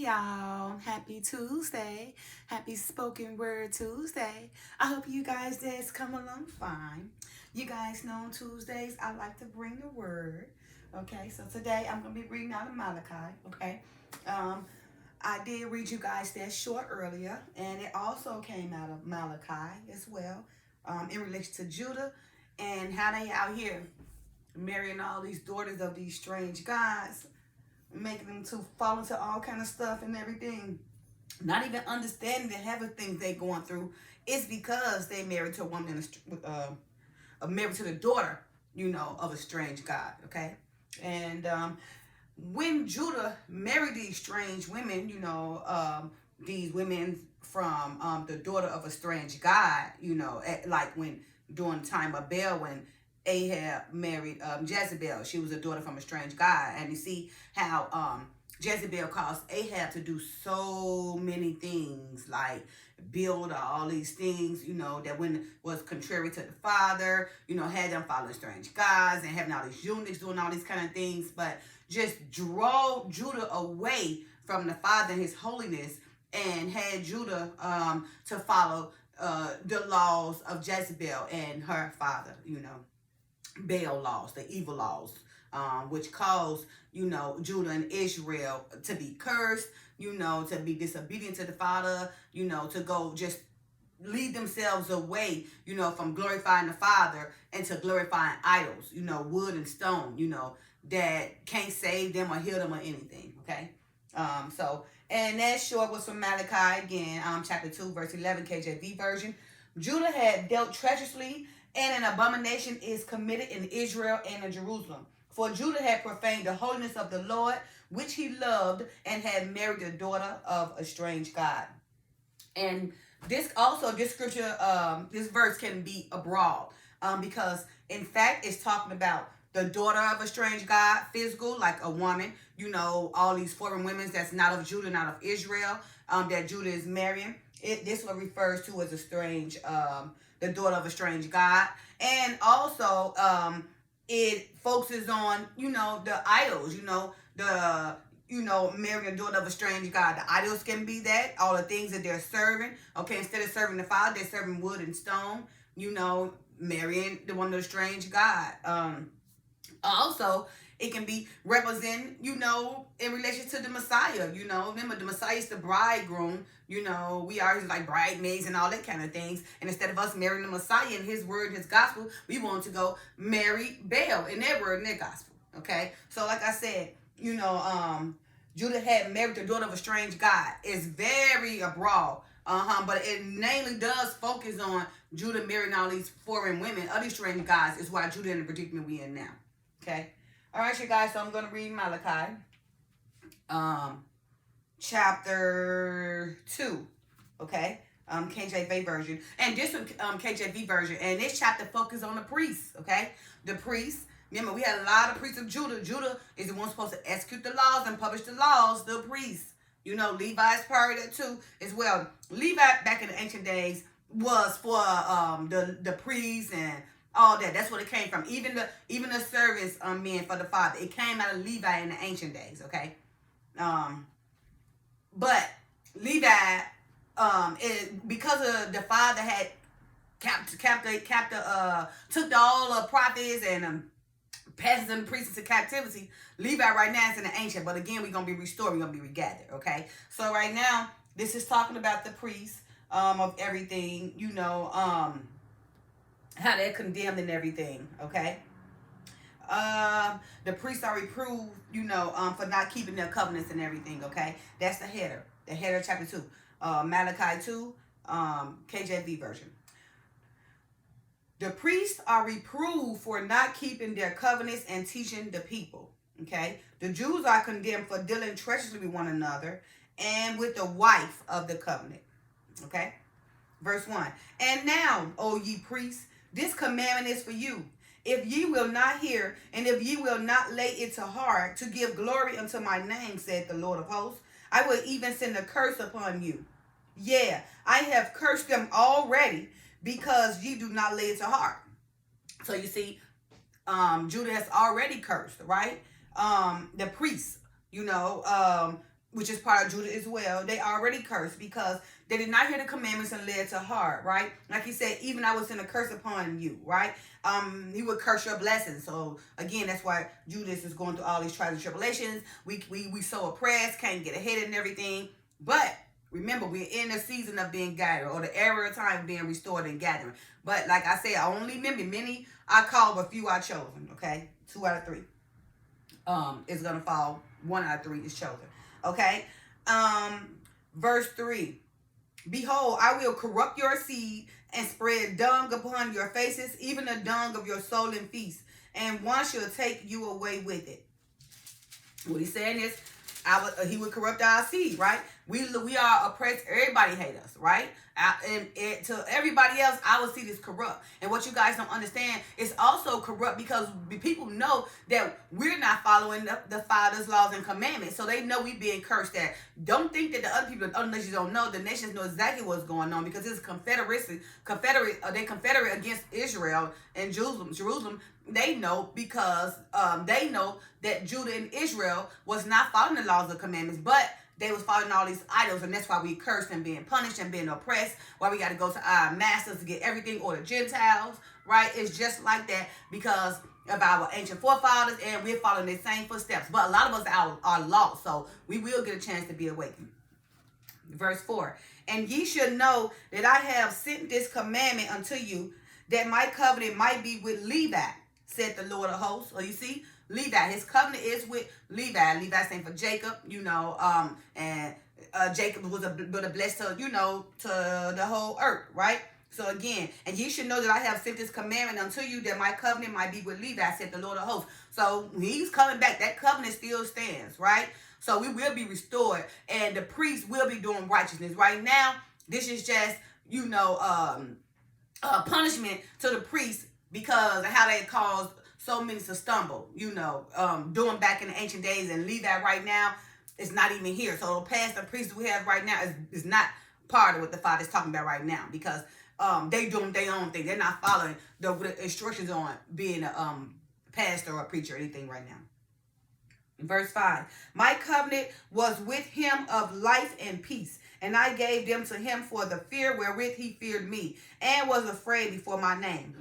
y'all. Happy Tuesday. Happy Spoken Word Tuesday. I hope you guys days come along fine. You guys know on Tuesdays I like to bring the word. Okay, so today I'm going to be reading out of Malachi. Okay, um, I did read you guys that short earlier, and it also came out of Malachi as well, in relation to Judah and how they out here marrying all these daughters of these strange gods, making them to fall into all kind of stuff and everything, not even understanding the heavy things they going through. It's because they married to a woman, married to the daughter, of a strange god. Okay, and when Judah married these strange women, these women from the daughter of a strange god, like when during the time of Baal, when Ahab married Jezebel. She was a daughter from a strange god. And you see how Jezebel caused Ahab to do so many things, like build all these things, that when was contrary to the father, had them following strange gods and having all these eunuchs doing all these kind of things, but just draw Judah away from the father and his holiness, and had Judah to follow the laws of Jezebel and her father, Baal laws, the evil laws, which caused, Judah and Israel to be cursed, to be disobedient to the Father, to go just lead themselves away, from glorifying the Father and to glorifying idols, wood and stone, that can't save them or heal them or anything, okay? And that short was from Malachi again, chapter 2, verse 11, KJV version. Judah had dealt treacherously, and an abomination is committed in Israel and in Jerusalem. For Judah had profaned the holiness of the Lord, which he loved, and had married the daughter of a strange god. And this scripture, this verse can be abroad, because in fact it's talking about the daughter of a strange god, physical, like a woman, all these foreign women that's not of Judah, not of Israel, that Judah is marrying. This what refers to as a strange, the daughter of a strange god. And also, it focuses on, the idols, marrying a daughter of a strange god. The idols can be that, all the things that they're serving. Okay, instead of serving the Father, they're serving wood and stone, marrying the one of the strange god. Also, it can be representing, in relation to the Messiah. Remember, the Messiah is the bridegroom. We are like bridesmaids and all that kind of things. And instead of us marrying the Messiah and his word and his gospel, we want to go marry Baal in their word and their gospel. Okay? So like I said, Judah had married the daughter of a strange god. It's very abroad. But it mainly does focus on Judah marrying all these foreign women, other strange gods, is why Judah in the predicament we in now. Okay? All right, you guys, so I'm going to read Malachi, chapter 2, okay? KJV version. And this one, KJV version. And this chapter focuses on the priests, okay? The priests. Remember, we had a lot of priests of Judah. Judah is the one supposed to execute the laws and publish the laws, the priests. Levi is part of that too, as well. Levi, back in the ancient days, was for the priests and all that. That's what it came from. Even the service men for the Father, it came out of Levi in the ancient days. Okay, but Levi, because of the Father had took all the prophets and passes and priests into captivity. Levi right now is in the ancient, but again we're gonna be restored. We're gonna be regathered. Okay, so right now this is talking about the priests of everything. How they're condemned and everything, okay? The priests are reproved, for not keeping their covenants and everything, okay? That's the header of chapter 2. Malachi 2, KJV version. The priests are reproved for not keeping their covenants and teaching the people, okay? The Jews are condemned for dealing treacherously with one another and with the wife of the covenant, okay? Verse 1. And now, O ye priests, this commandment is for you. If ye will not hear, and if ye will not lay it to heart, to give glory unto my name, said the Lord of hosts, I will even send a curse upon you. Yeah, I have cursed them already, because ye do not lay it to heart. So you see, Judah has already cursed, right? The priests, which is part of Judah as well, they already cursed because they did not hear the commandments and led to heart, right? Like he said, even I will send a curse upon you, right? He would curse your blessings. So again, that's why Judas is going through all these trials and tribulations. We so oppressed, can't get ahead and everything. But remember, we're in the season of being gathered, or the era of time being restored and gathering. But like I said, I only remember many I called, but few I chosen. Okay, 2 out of 3 is gonna fall. 1 out of 3 is chosen. Okay. Verse 3. Behold, I will corrupt your seed and spread dung upon your faces, even the dung of your soul and feast, and one shall take you away with it. What he's saying is, he would corrupt our seed, right? We are oppressed. Everybody hate us, right? And to everybody else, our seed is corrupt. And what you guys don't understand, it's also corrupt because people know that we're not following the Father's laws and commandments. So they know we being cursed at. Don't think that the other people, the other nations don't know. The nations know exactly what's going on because it's they confederate against Israel and Jerusalem. They know because they know that Judah and Israel was not following the laws and commandments, but they was following all these idols, and that's why we cursed and being punished and being oppressed, why we got to go to our masters to get everything, or the Gentiles, right? It's just like that because of our ancient forefathers, and we're following their same footsteps. But a lot of us are lost, so we will get a chance to be awakened. Verse 4, and ye should know that I have sent this commandment unto you, that my covenant might be with Levi, said the Lord of hosts. So you see, Levi, his covenant is with Levi. Levi stands for Jacob, and Jacob was a blessed to, to the whole earth, right? So again, and ye should know that I have sent this commandment unto you, that my covenant might be with Levi, said the Lord of hosts. So he's coming back. That covenant still stands, right? So we will be restored, and the priests will be doing righteousness. Right now, this is just, punishment to the priests because of how they caused so many to stumble, doing back in the ancient days. And Levi right now is not even here. So the past, the priests we have right now is not part of what the Father is talking about right now, because they doing their own thing. They're not following the instructions on being a pastor or a preacher or anything right now. Verse 5, my covenant was with him of life and peace, and I gave them to him for the fear wherewith he feared me, and was afraid before my name.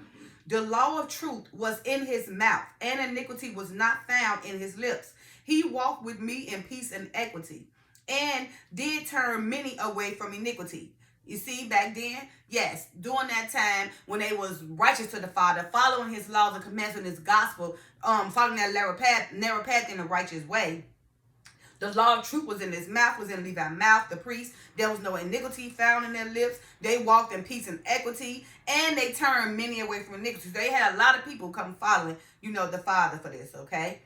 The law of truth was in his mouth, and iniquity was not found in his lips. He walked with me in peace and equity, and did turn many away from iniquity. You see, back then, yes, during that time when they was righteous to the Father, following his laws and commandments and his gospel, following that narrow path in a righteous way. The law of truth was in his mouth, was in Levi's mouth, the priest. There was no iniquity found in their lips. They walked in peace and equity, and they turned many away from iniquity. They had a lot of people come following, the Father for this, okay?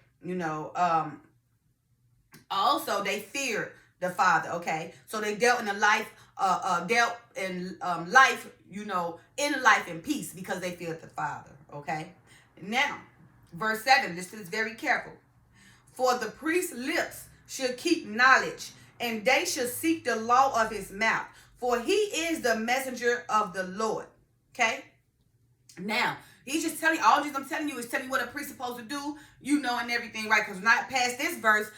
Also, they feared the Father, okay? So they dealt in life, in life and peace because they feared the Father, okay? Now, verse 7, listen to this very careful. For the priest's lips should keep knowledge, and they should seek the law of his mouth, for he is the messenger of the Lord. Okay? Now, he's just telling you, all these I'm telling you is telling you what a priest is supposed to do, and everything, right? Because not past this verse,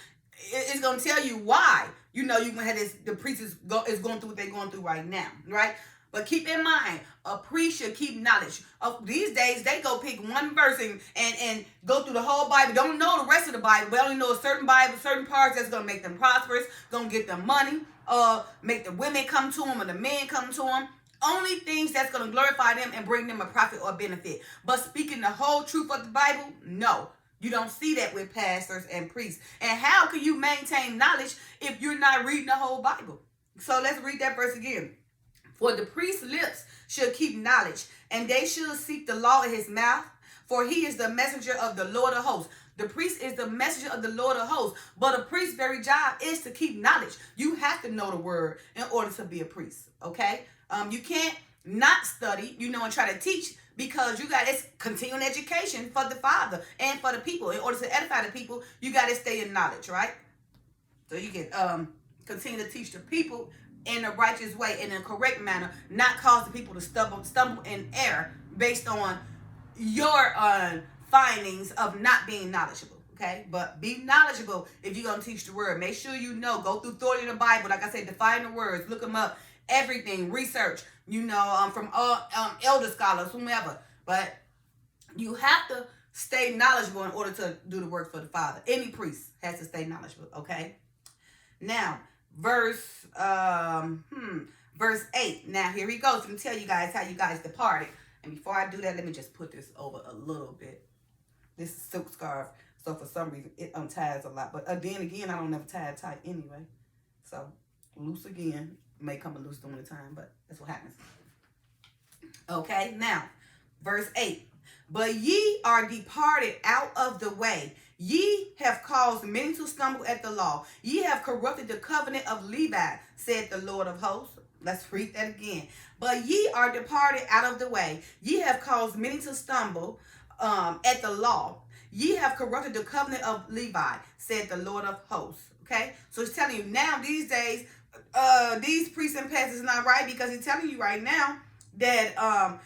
it's going to tell you why, you're going to have this, the priest is going through what they're going through right now, right? But keep in mind, a priest should keep knowledge. These days, they go pick one verse and go through the whole Bible. Don't know the rest of the Bible. They only know a certain Bible, certain parts that's going to make them prosperous, going to get them money, make the women come to them or the men come to them. Only things that's going to glorify them and bring them a profit or benefit. But speaking the whole truth of the Bible, no. You don't see that with pastors and priests. And how can you maintain knowledge if you're not reading the whole Bible? So let's read that verse again. For the priest's lips should keep knowledge, and they should seek the law in his mouth, for he is the messenger of the Lord of hosts. The priest is the messenger of the Lord of hosts, but a priest's very job is to keep knowledge. You have to know the word in order to be a priest, okay? You can't not study, and try to teach, because you got it's continuing education for the Father and for the people. In order to edify the people, you got to stay in knowledge, right? So you can continue to teach the people in a righteous way, in a correct manner, not cause the people to stumble in error based on your findings of not being knowledgeable. Okay, but be knowledgeable if you're going to teach the word. Make sure you know. Go through authority in the Bible. Like I said, define the words. Look them up. Everything. Research. From all elder scholars, whomever. But you have to stay knowledgeable in order to do the work for the Father. Any priest has to stay knowledgeable. Okay. Now, verse 8. Now, here he goes. I'm going to tell you guys how you guys departed. And before I do that, let me just put this over a little bit. This is silk scarf. So for some reason, it unties a lot. But then again, I don't never tie it tight anyway. So loose again. May come a loose during the time, but that's what happens. Okay, now, verse 8. But ye are departed out of the way. Ye have caused many to stumble at the law. Ye have corrupted the covenant of Levi, said the Lord of hosts. Let's read that again. But ye are departed out of the way. Ye have caused many to stumble at the law. Ye have corrupted the covenant of Levi, said the Lord of hosts. Okay? So it's telling you now these days, these priests and pastors is not right, because he's telling you right now that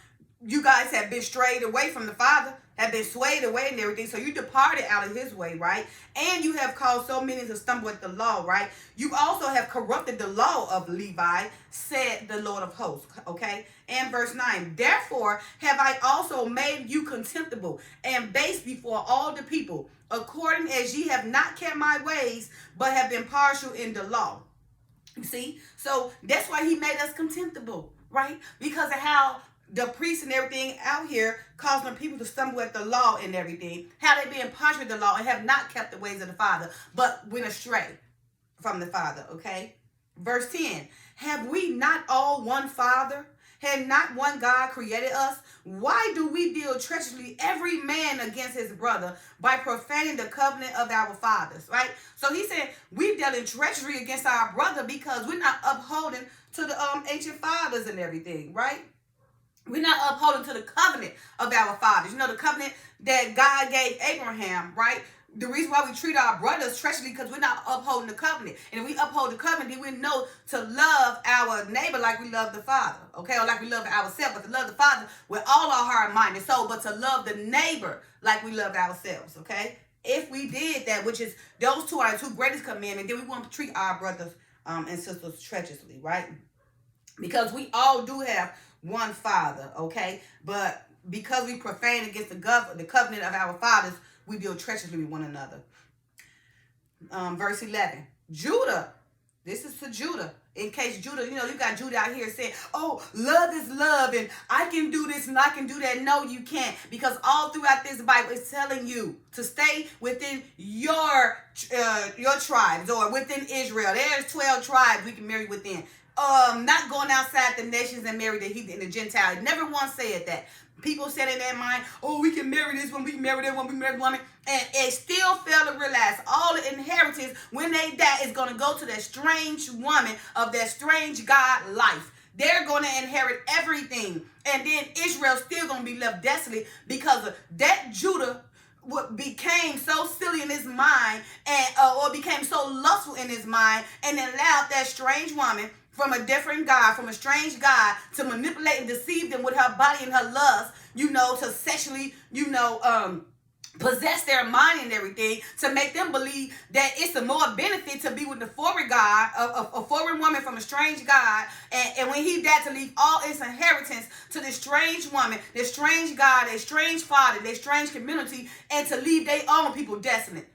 you guys have been strayed away from the Father, have been swayed away and everything. So you departed out of his way, right? And you have caused so many to stumble at the law, right? You also have corrupted the law of Levi, said the Lord of hosts, okay? And verse 9, therefore have I also made you contemptible and base before all the people, according as ye have not kept my ways, but have been partial in the law. You see? So that's why he made us contemptible, right? Because of how the priests and everything out here causing people to stumble at the law and everything, how they being partial to the law and have not kept the ways of the Father, but went astray from the Father, okay? Verse 10, have we not all one Father? Had not one God created us? Why do we deal treacherously every man against his brother by profaning the covenant of our fathers, right? So he said we dealt in treachery against our brother because we're not upholding to the ancient fathers and everything, right? We're not upholding to the covenant of our fathers. You know, the covenant that God gave Abraham, right? The reason why we treat our brothers treacherously because we're not upholding the covenant. And if we uphold the covenant, then we know to love our neighbor like we love the Father, okay? Or like we love ourselves. But to love the Father with all our heart, mind, and soul. But to love the neighbor like we love ourselves, okay? If we did that, which is, those two are the two greatest commandments, then we want to treat our brothers and sisters treacherously, right? Because we all do have one Father, okay? But because we profane against the covenant of our fathers, we deal treacherously with one another. Verse 11. Judah. This is to Judah. In case Judah, you got Judah out here saying, oh, love is love, and I can do this and I can do that. No, you can't. Because all throughout this Bible, it's telling you to stay within your tribes or within Israel. There's 12 tribes we can marry within. Not going outside the nations and marry the heathen and the Gentiles. Never once said that. People said in their mind, oh, we can marry this one, we can marry that one, we can marry that woman. And it still fail to realize all the inheritance, when they die, is going to go to that strange woman of that strange God life. They're going to inherit everything. And then Israel's still going to be left desolate because of that Judah became so silly in his mind and or became so lustful in his mind and allowed that strange woman from a different God, from a strange God, to manipulate and deceive them with her body and her lust, to sexually, possess their mind and everything, to make them believe that it's a more benefit to be with the foreign God, a foreign woman from a strange God, and when he died, to leave all its inheritance to this strange woman, this strange God, a strange father, their strange community, and to leave their own people desolate.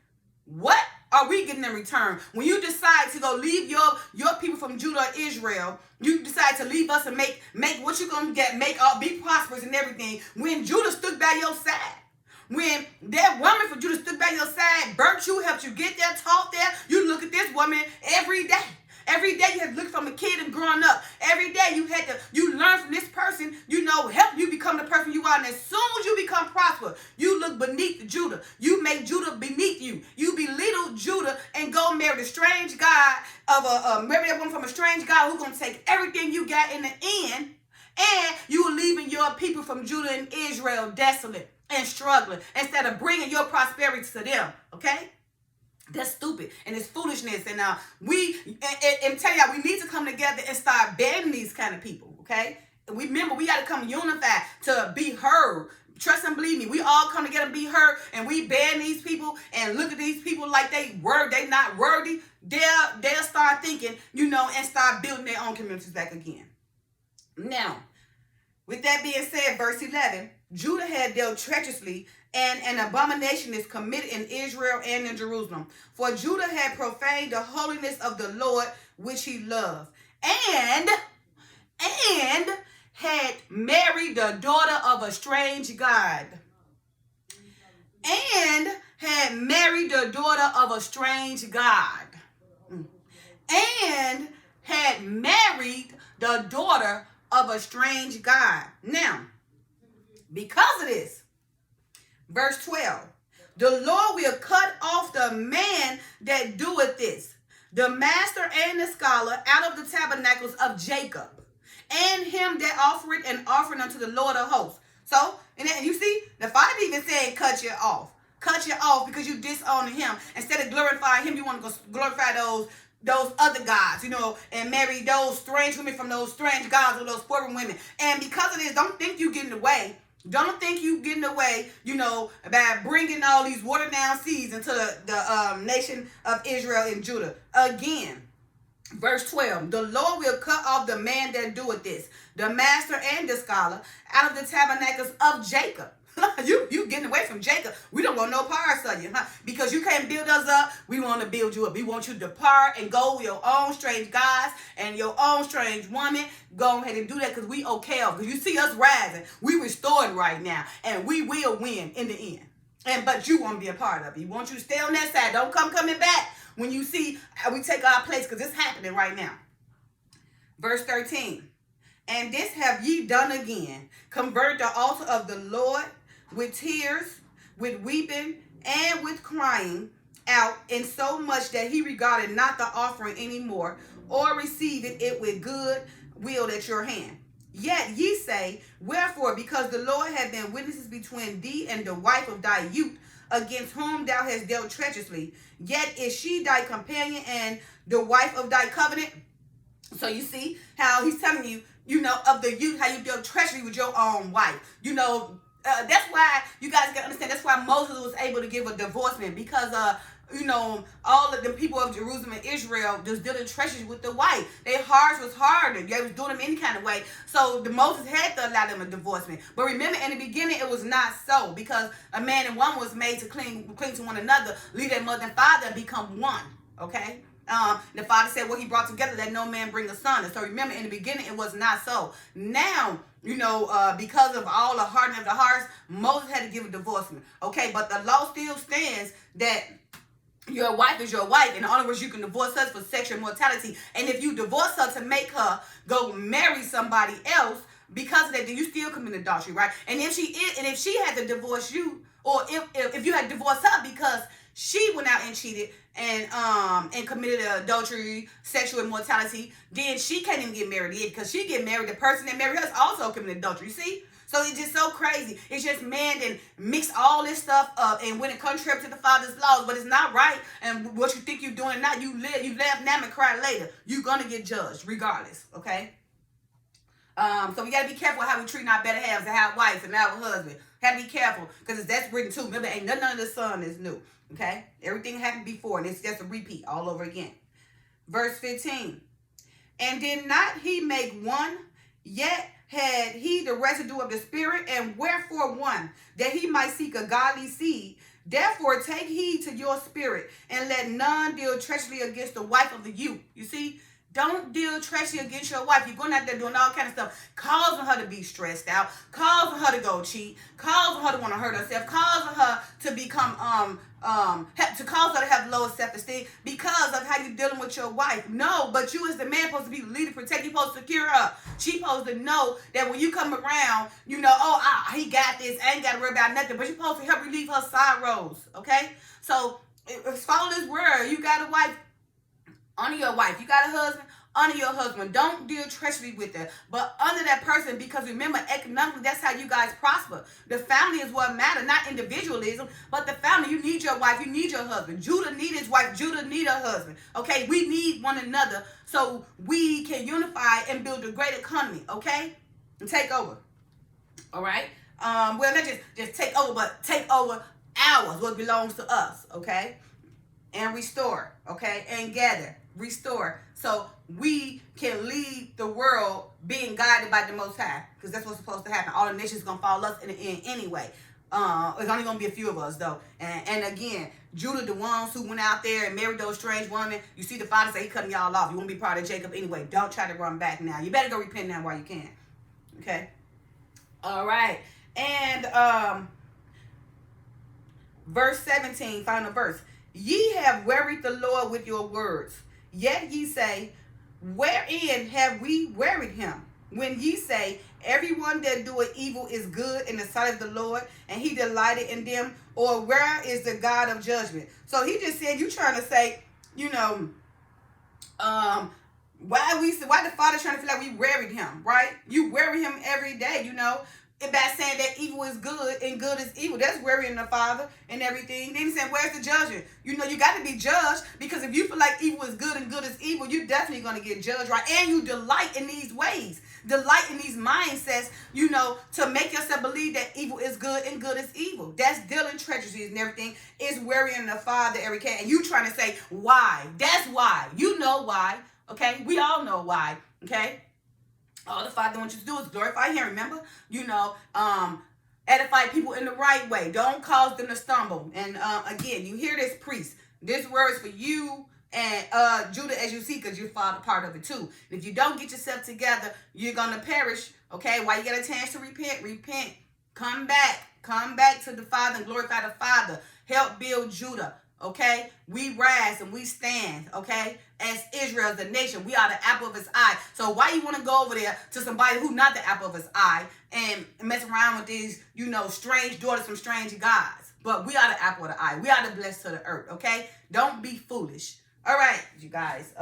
What are we getting in return? When you decide to go leave your people from Judah or Israel, you decide to leave us and make what you're going to get, be prosperous and everything. When Judah stood by your side, when that woman from Judah stood by your side, burnt you, helped you get there, taught there, you look at this woman every day. Every day you had to look from a kid and growing up. Every day you learn from this person, help you become the person you are. And as soon as you become prosperous, you look beneath Judah. You make Judah beneath you. You belittle Judah and go marry the strange God marry that woman from a strange God who's going to take everything you got in the end. And you leaving your people from Judah and Israel desolate and struggling instead of bringing your prosperity to them. Okay? That's stupid and it's foolishness. And I'm telling y'all, we need to come together and start banning these kind of people, okay? Remember, we got to come unified to be heard, Trust and believe me, we all come together and be hurt, and we ban these people and look at these people like they not worthy. They'll start thinking, and start building their own communities back again. Now, with that being said, verse 11, Judah had dealt treacherously, and an abomination is committed in Israel and in Jerusalem. For Judah had profaned the holiness of the Lord, which he loved, and had married the daughter of a strange god. And had married the daughter of a strange god. And had married the daughter of a strange god. Now, because of this, verse 12, the Lord will cut off the man that doeth this, the master and the scholar, out of the tabernacles of Jacob, and him that offereth an offering unto the Lord of hosts. So, and you see, the Father even saying, cut you off. Cut you off because you disown him. Instead of glorifying him, you want to go glorify those other gods, and marry those strange women from those strange gods or those foreign women. And because of this, don't think you getting away. Don't think you getting away, by bringing all these watered down seeds into the nation of Israel and Judah. Again, verse 12, the Lord will cut off the man that doeth this, the master and the scholar, out of the tabernacles of Jacob. You getting away from Jacob. We don't want no parts of you, because you can't build us up. We want to build you up. We want you to depart and go with your own strange gods and your own strange woman. Go ahead and do that, because we okay off. Because you see us rising. We restored right now, and we will win in the end. But you want to be a part of it. We want you to stay on that side. Don't coming back when you see how we take our place, because it's happening right now. Verse 13, and this have ye done again. Convert the altar of the Lord with tears, with weeping, and with crying out, in so much that he regarded not the offering any more, or received it with good will at your hand. Yet ye say, wherefore? Because the Lord hath been witnesses between thee and the wife of thy youth, against whom thou hast dealt treacherously. Yet is she thy companion and the wife of thy covenant. So you see how he's telling you, of the youth, how you dealt treachery with your own wife. That's why you guys can understand. That's why Moses was able to give a divorcement, because all of the people of Jerusalem and Israel just dealing treachery with the wife. Their hearts was harder. They was doing them any kind of way. So Moses had to allow them a divorcement. But remember, in the beginning, it was not so, because a man and woman was made to cling to one another, leave their mother and father, and become one. Okay. The Father said, what he brought together, let no man bring asunder. So remember, in the beginning, it was not so. Now, because of all the hardening of the hearts, Moses had to give a divorcement. Okay, but the law still stands that your wife is your wife. In other words, you can divorce her for sexual immorality. And if you divorce her to make her go marry somebody else, because of that, then you still commit adultery, right? And if she had to divorce you, or if you had divorced her because she went out and cheated and committed adultery, sexual immorality, then she can't even get married yet, because she get married. The person that married her is also committed adultery. You see? So it's just so crazy. It's just man that mix all this stuff up, and when it comes to the Father's laws, but it's not right. And what you think you're doing now, you laugh now and cry later. You're gonna get judged regardless. Okay. So we gotta be careful how we treat our better halves and our wives and our husband. Have to be careful, because that's written too. Remember, ain't none of the Son is new. Okay? Everything happened before, and it's just a repeat all over again. Verse 15. And did not he make one, yet had he the residue of the Spirit, and wherefore one? That he might seek a godly seed. Therefore take heed to your spirit, and let none deal treacherously against the wife of the youth. You see? Don't deal treacherously against your wife. You're going out there doing all kind of stuff, causing her to be stressed out, causing her to go cheat, causing her to want to hurt herself, causing her to become to cause her to have lower self-esteem because of how you're dealing with your wife. No, but you as the man supposed to be the leader, protect. You're supposed to secure her. She's supposed to know that when you come around, he got this. I ain't got to worry about nothing. But you're supposed to help relieve her sorrows. Okay, so follow this word. You got a wife. Honor your wife. You got a husband, honor your husband. Don't deal treachery with her, but honor that person, because remember, economically, that's how you guys prosper. The family is what matters, not individualism, but the family. You need your wife. You need your husband. Judah need his wife. Judah need her husband. Okay? We need one another so we can unify and build a great economy. Okay? And take over. All right? well, not just take over, but take over ours, what belongs to us, okay? And restore, okay? And gather, restore. So we can lead the world being guided by the Most High, because that's what's supposed to happen. All the nations going to follow us in the end anyway. It's only going to be a few of us, though. And again, Judah, the ones who went out there and married those strange women, you see the father say he cutting y'all off. You won't be part of Jacob anyway. Don't try to run back now. You better go repent now while you can. Okay? All right. And verse 17, final verse. Ye have wearied the Lord with your words. Yet ye say, wherein have we wearied him? When ye say, everyone that doeth evil is good in the sight of the Lord, and he delighted in them, or where is the God of judgment? So he just said, you trying to say, you know, why the Father trying to feel like we wearied him, right? You worry him every day, you know, and by saying that evil is good and good is evil. That's worrying the Father and everything. Then he said, where's the judgment? You know, you got to be judged, because if you feel like evil is good and good is evil, you're definitely going to get judged, right? And you delight in these ways, delight in these mindsets, you know, to make yourself believe that evil is good and good is evil. That's dealing treacheries and everything. Is worrying the Father every day. And you trying to say, why? That's why. You know why, okay? We all know why, okay? All the Father wants you to do is glorify him. Remember, you know, edify people in the right way. Don't cause them to stumble. And again, you hear this, priest. This word is for you and Judah, as you see, because you're part of it too. And if you don't get yourself together, you're going to perish. Okay, while you get a chance to repent. Come back to the Father and glorify the Father. Help build Judah. Okay, we rise and we stand, okay, as Israel, the nation. We are the apple of his eye. So why you want to go over there to somebody who not the apple of his eye and mess around with these, you know, strange daughters from strange gods? But we are the apple of the eye. We are the blessed of the earth, okay? Don't be foolish. All right, you guys.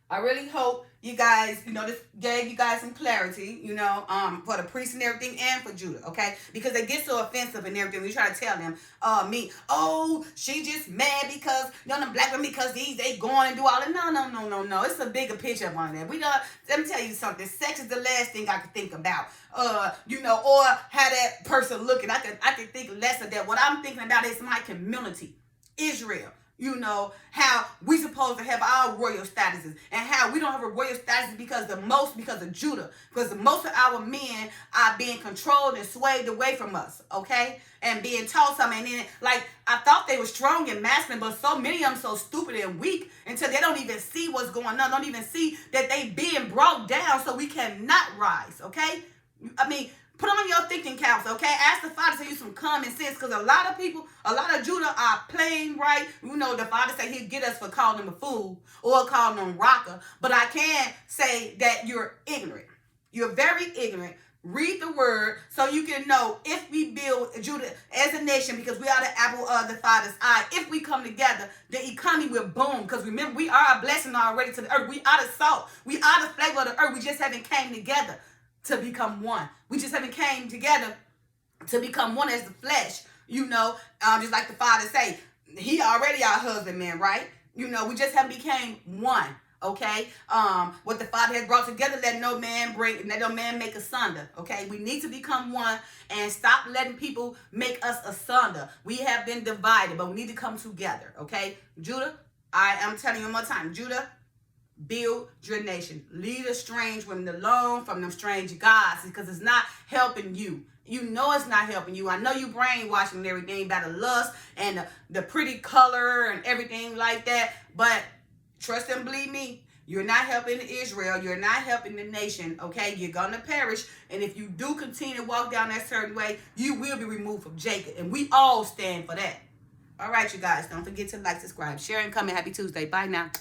I really hope you guys, you know, this gave you guys some clarity, you know, for the priests and everything, and for Judah, okay? Because they get so offensive and everything. We try to tell them, oh, she just mad because, you know, the black women, because they going and do all that. No. It's a bigger picture on that. Let me tell you something. Sex is the last thing I could think about. You know, or how that person looking. I could think less of that. What I'm thinking about is my community, Israel. You know, how we supposed to have our royal statuses, and how we don't have a royal status because of Judah. Because the most of our men are being controlled and swayed away from us, okay? And being taught something. And then, like, I thought they were strong and masculine, but so many of them so stupid and weak until they don't even see what's going on. Don't even see that they being brought down so we cannot rise, okay? I mean, put on your thinking caps, okay? Ask the Father to use some common sense, because a lot of people, a lot of Judah are playing right. You know, the Father said he'll get us for calling them a fool or calling them rocker. But I can't say that you're ignorant. You're very ignorant. Read the word so you can know if we build Judah as a nation, because we are the apple of the Father's eye. If we come together, the economy will boom. Because remember, we are a blessing already to the earth. We are the salt. We are the flavor of the earth. We just haven't came together to become one. We just haven't came together to become one as the flesh. You know, just like the Father say, he already our husbandman, right? You know, we just haven't became one. Okay, what the Father has brought together, let no man make asunder. Okay, we need to become one and stop letting people make us asunder. We have been divided, but we need to come together. Okay, Judah, I am telling you one more time, Judah, build your nation. Leave the strange women alone from them strange gods, because it's not helping you. You know it's not helping you. I know you brainwashing and everything about the lust and the pretty color and everything like that, but trust and believe me, you're not helping Israel. You're not helping the nation, okay? You're going to perish. And if you do continue to walk down that certain way, you will be removed from Jacob. And we all stand for that. All right, you guys. Don't forget to like, subscribe, share, and comment. Happy Tuesday. Bye now.